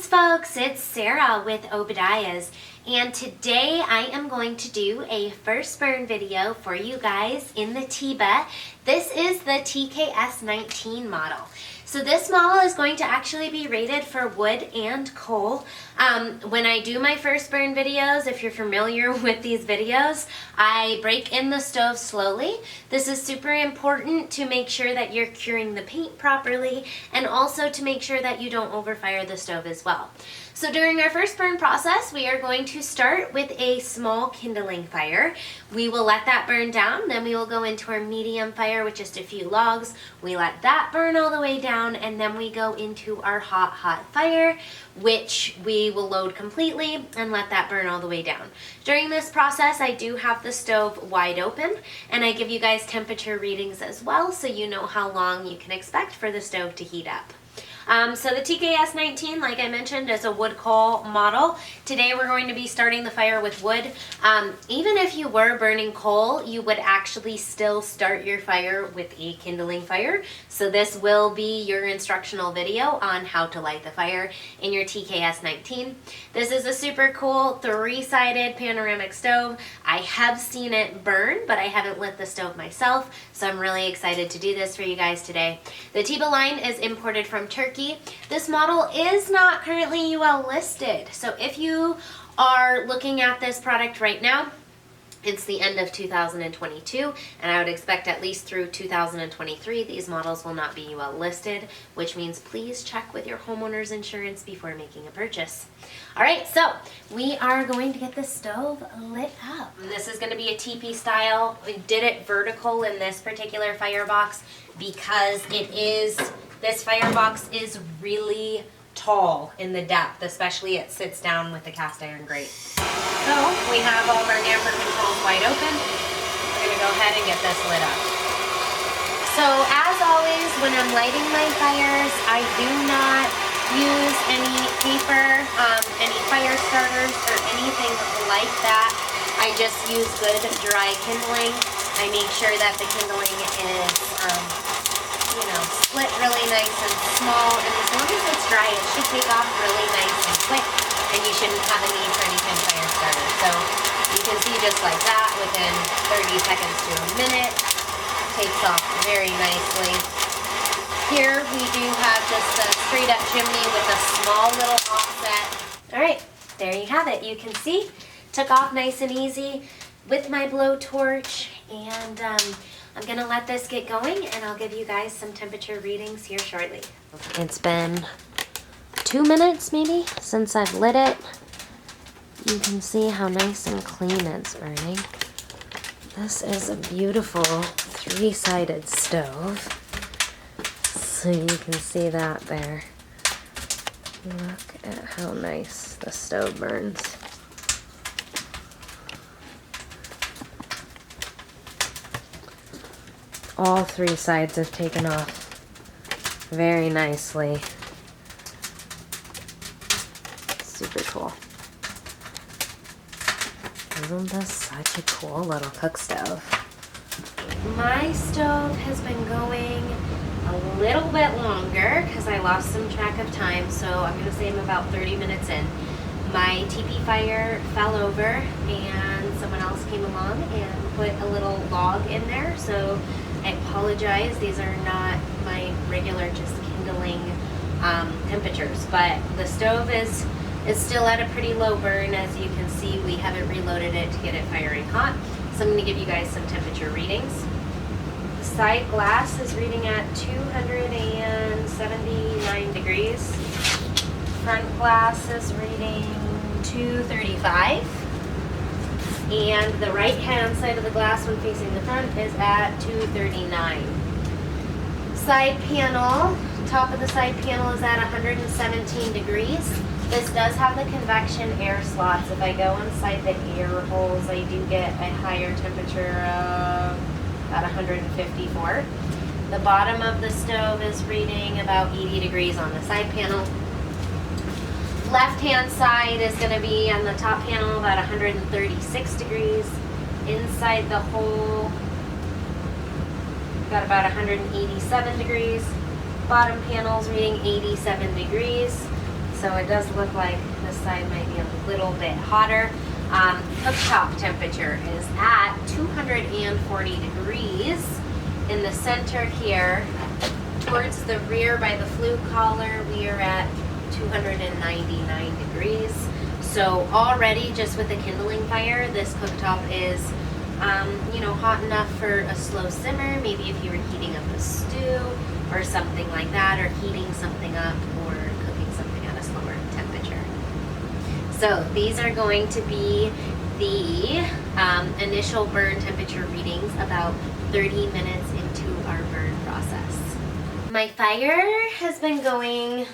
Greetings folks, it's Sarah with Obadiah's, and today I am going to do a first burn video for you guys in the Teba. This is the TKS-19 model. So this model is going to actually be rated for wood and coal. When I do my first burn videos, if you're familiar with these videos, I break in the stove slowly. This is super important to make sure that you're curing the paint properly and also to make sure that you don't overfire the stove as well. So during our first burn process, we are going to start with a small kindling fire. We will let that burn down, then we will go into our medium fire with just a few logs. We let that burn all the way down, and then we go into our hot fire, which we will load completely and let that burn all the way down. During this process, I do have the stove wide open, and I give you guys temperature readings as well, so you know how long you can expect for the stove to heat up. So the TKS19, like I mentioned, is a wood coal model. Today we're going to be starting the fire with wood. Even if you were burning coal, you would actually still start your fire with a kindling fire. So this will be your instructional video on how to light the fire in your TKS19. This is a super cool three-sided panoramic stove. I have seen it burn, but I haven't lit the stove myself, so I'm really excited to do this for you guys today. The Teba line is imported from Turkey. This model is not currently UL listed, so if you are looking at this product right now, it's the end of 2022, and I would expect at least through 2023 these models will not be UL listed, which means please check with your homeowner's insurance before making a purchase. Alright, so we are going to get the stove lit up. This is going to be a TP style. We did it vertical in this particular firebox because this firebox is really tall in the depth, especially it sits down with the cast iron grate. So we have all of our damper controls wide open. We're going to go ahead and get this lit up. So as always, when I'm lighting my fires, I do not use any paper, any fire starters or anything like that. I just use good dry kindling. I make sure that the kindling is split really nice and small, and as long as it's dry, it should take off really nice and quick, and you shouldn't have a need for any kind of fire starter. So you can see just like that, within 30 seconds to a minute, takes off very nicely. Here we do have just a straight up chimney with a small little offset. Alright, there you have it. You can see, took off nice and easy with my blowtorch, and I'm going to let this get going, and I'll give you guys some temperature readings here shortly. It's been 2 minutes maybe since I've lit it. You can see how nice and clean it's burning. This is a beautiful three-sided stove. So you can see that there. Look at how nice the stove burns. All three sides have taken off very nicely. Super cool. Isn't this such a cool little cook stove? My stove has been going a little bit longer because I lost some track of time, so I'm going to say I'm about 30 minutes in. My TP fire fell over and someone else came along and put a little log in there, so I apologize. These are not my regular just kindling temperatures, but the stove is still at a pretty low burn. As you can see, we haven't reloaded it to get it firing hot. So I'm going to give you guys some temperature readings. The side glass is reading at 279 degrees. Front glass is reading 235. And the right hand side of the glass when facing the front is at 239. Side panel, top of the side panel is at 117 degrees. This does have the convection air slots. If I go inside the air holes, I do get a higher temperature of about 154. The bottom of the stove is reading about 80 degrees on the side panel. Left hand side is going to be on the top panel about 136 degrees. Inside the hole, got about 187 degrees. Bottom panel's reading 87 degrees. So it does look like this side might be a little bit hotter. Cooktop temperature is at 240 degrees. In the center here, towards the rear by the flue collar, we are at 299 degrees. So already just with the kindling fire, this cooktop is, you know, hot enough for a slow simmer. Maybe if you were heating up a stew or something like that, or heating something up or cooking something at a slower temperature. So these are going to be the initial burn temperature readings about 30 minutes into our burn process. My fire has been going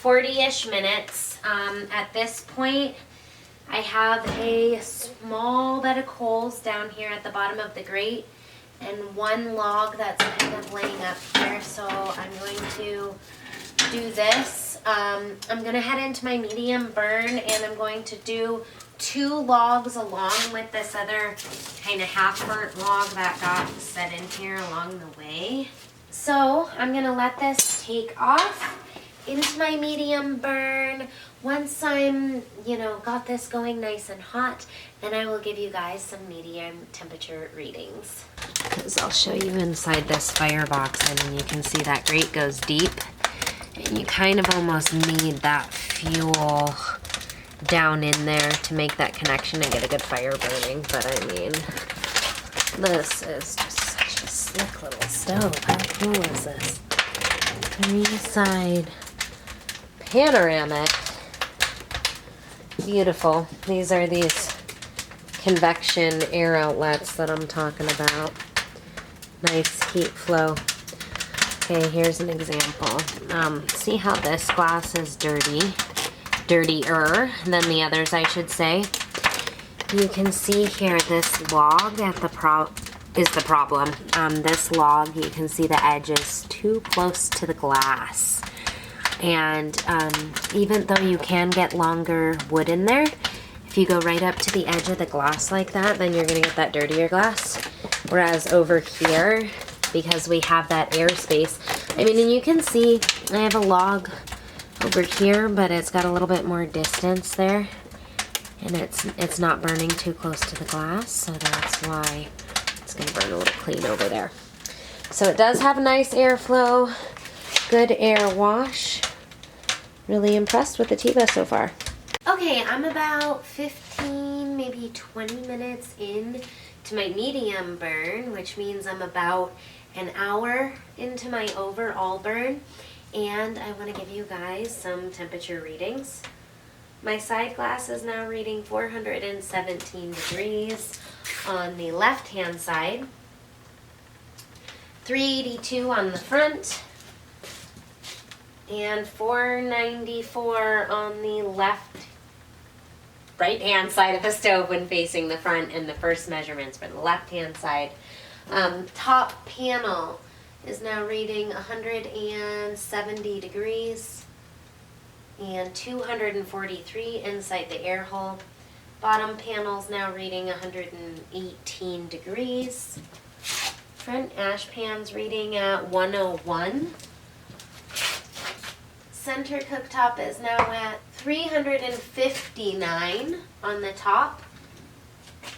40-ish minutes. At this point, I have a small bed of coals down here at the bottom of the grate and one log that's kind of laying up here. So I'm going to do this. I'm going to head into my medium burn, and I'm going to do 2 logs along with this other kind of half-burnt log that got set in here along the way. So I'm going to let this take off into my medium burn. Once I'm, you know, got this going nice and hot, then I will give you guys some medium temperature readings. Because I'll show you inside this firebox. I mean, you can see that grate goes deep, and you kind of almost need that fuel down in there to make that connection and get a good fire burning. But I mean, this is just such a slick little stove. How cool is this? 3-side panoramic. Beautiful. These are these convection air outlets that I'm talking about. Nice heat flow. Okay, here's an example. See how this glass is dirtier than the others, I should say. You can see here this log at the is the problem. This log, you can see the edge is too close to the glass. And even though you can get longer wood in there, if you go right up to the edge of the glass like that, then you're gonna get that dirtier glass. Whereas over here, because we have that airspace, I mean, and you can see I have a log over here, but it's got a little bit more distance there, and it's not burning too close to the glass, so that's why it's gonna burn a little clean over there. So it does have nice airflow, good air wash. Really impressed with the Teba so far. Okay, I'm about 15, maybe 20 minutes in to my medium burn, which means I'm about an hour into my overall burn, and I want to give you guys some temperature readings. My side glass is now reading 417 degrees on the left hand side, 382 on the front, and 494 on the right hand side of the stove when facing the front, and the first measurements for the left hand side. Top panel is now reading 170 degrees and 243 inside the air hole. Bottom panel is now reading 118 degrees. Front ash pan's reading at 101. Center cooktop is now at 359 on the top.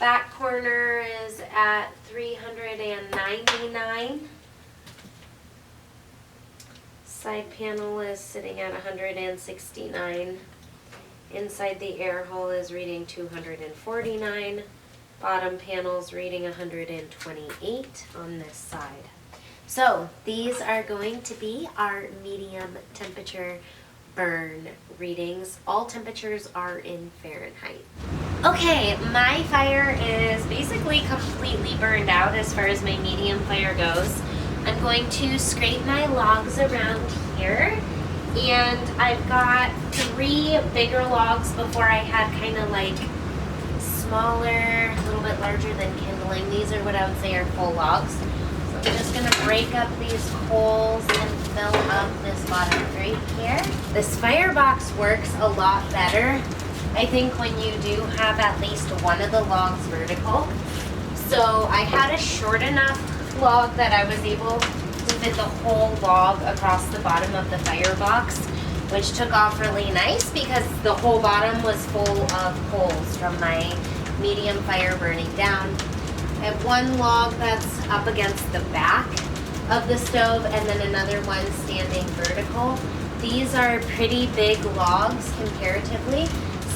Back corner is at 399. Side panel is sitting at 169. Inside the air hole is reading 249. Bottom panel is reading 128 on this side. So these are going to be our medium temperature burn readings. All temperatures are in Fahrenheit. Okay, my fire is basically completely burned out as far as my medium fire goes. I'm going to scrape my logs around here, and I've got 3 bigger logs before I had kind of like smaller, a little bit larger than kindling. These are what I would say are full logs. I'm just going to break up these coals and fill up this bottom grate here. This firebox works a lot better, I think, when you do have at least one of the logs vertical. So I had a short enough log that I was able to fit the whole log across the bottom of the firebox. which took off really nice because the whole bottom was full of coals from my medium fire burning down. I have one log that's up against the back of the stove and then another one standing vertical. These are pretty big logs comparatively,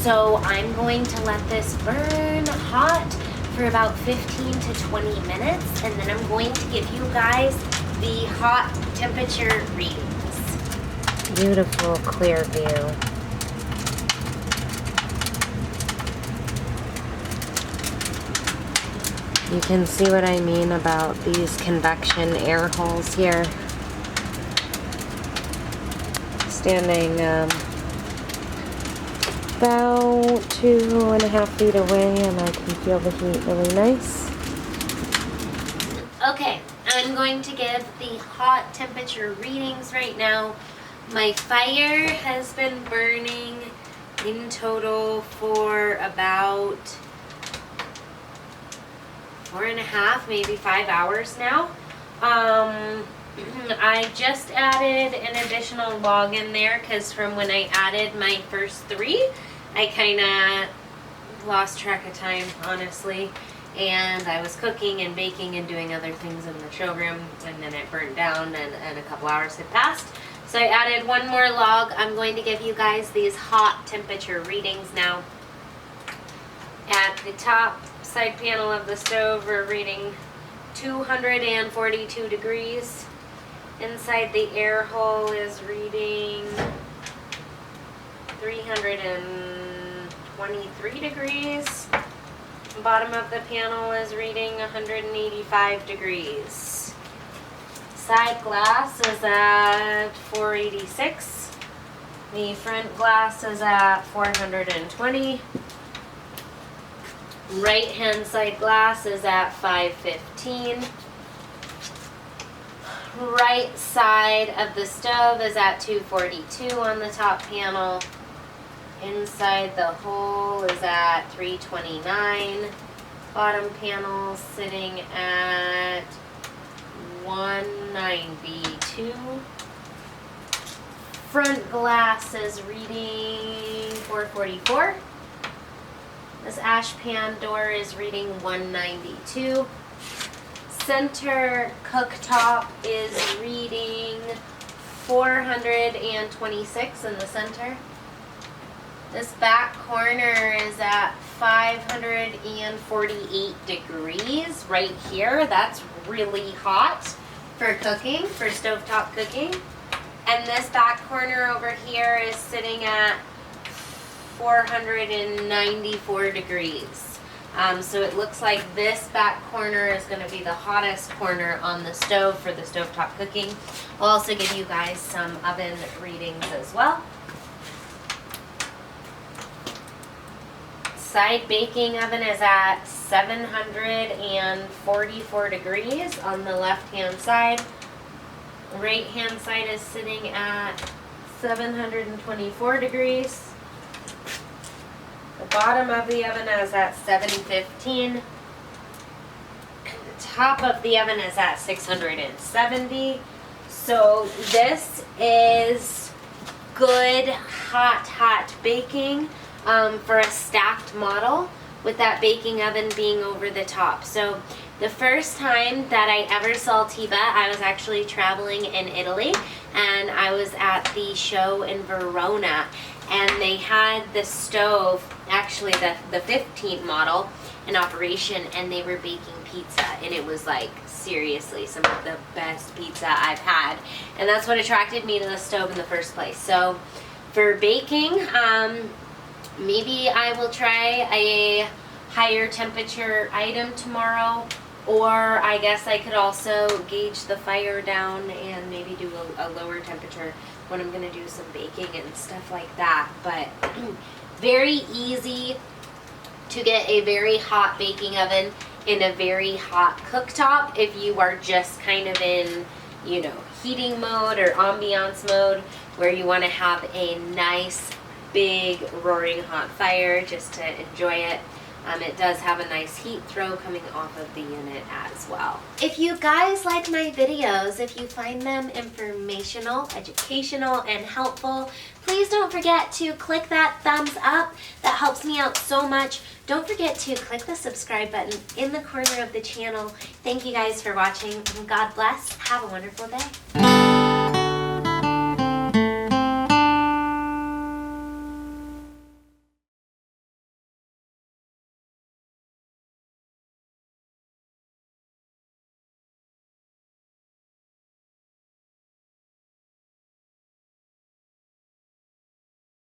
so I'm going to let this burn hot for about 15 to 20 minutes, and then I'm going to give you guys the hot temperature readings. Beautiful clear view. You can see what I mean about these convection air holes here. Standing about 2.5 feet away, and I can feel the heat really nice. Okay, I'm going to give the hot temperature readings right now. My fire has been burning in total for about 4.5, maybe 5 hours now. I just added an additional log in there because from when I added my first 3, I kind of lost track of time, honestly. And I was cooking and baking and doing other things in the showroom, and then it burned down and a couple hours had passed. So I added one more log. I'm going to give you guys these hot temperature readings now. At the top side panel of the stove, we're reading 242 degrees. Inside the air hole is reading 323 degrees. Bottom of the panel is reading 185 degrees. Side glass is at 486. The front glass is at 420. Right hand side glass is at 515. Right side of the stove is at 242 on the top panel. Inside the hole is at 329. Bottom panel sitting at 192. Front glass is reading 444. This ash pan door is reading 192. Center cooktop is reading 426 in the center. This back corner is at 548 degrees right here. That's really hot for cooking, for stovetop cooking. And this back corner over here is sitting at 494 degrees. So it looks like this back corner is going to be the hottest corner on the stove for the stovetop cooking. I'll also give you guys some oven readings as well. Side baking oven is at 744 degrees on the left hand side. Right hand side is sitting at 724 degrees. The bottom of the oven is at 715. The top of the oven is at 670. So this is good hot baking for a stacked model with that baking oven being over the top. So the first time that I ever saw Teba, I was actually traveling in Italy, and I was at the show in Verona, and they had the stove, actually the 15th model, in operation, and they were baking pizza, and it was like seriously some of the best pizza I've had, and that's what attracted me to the stove in the first place. So for baking, maybe I will try a higher temperature item tomorrow, or I guess I could also gauge the fire down and maybe do a lower temperature when I'm going to do some baking and stuff like that. But very easy to get a very hot baking oven in a very hot cooktop if you are just kind of in, you know, heating mode or ambiance mode where you want to have a nice big roaring hot fire just to enjoy it. It does have a nice heat throw coming off of the unit as well. If you guys like my videos, if you find them informational, educational, and helpful, please don't forget to click that thumbs up. That helps me out so much. Don't forget to click the subscribe button in the corner of the channel. Thank you guys for watching, and God bless. Have a wonderful day.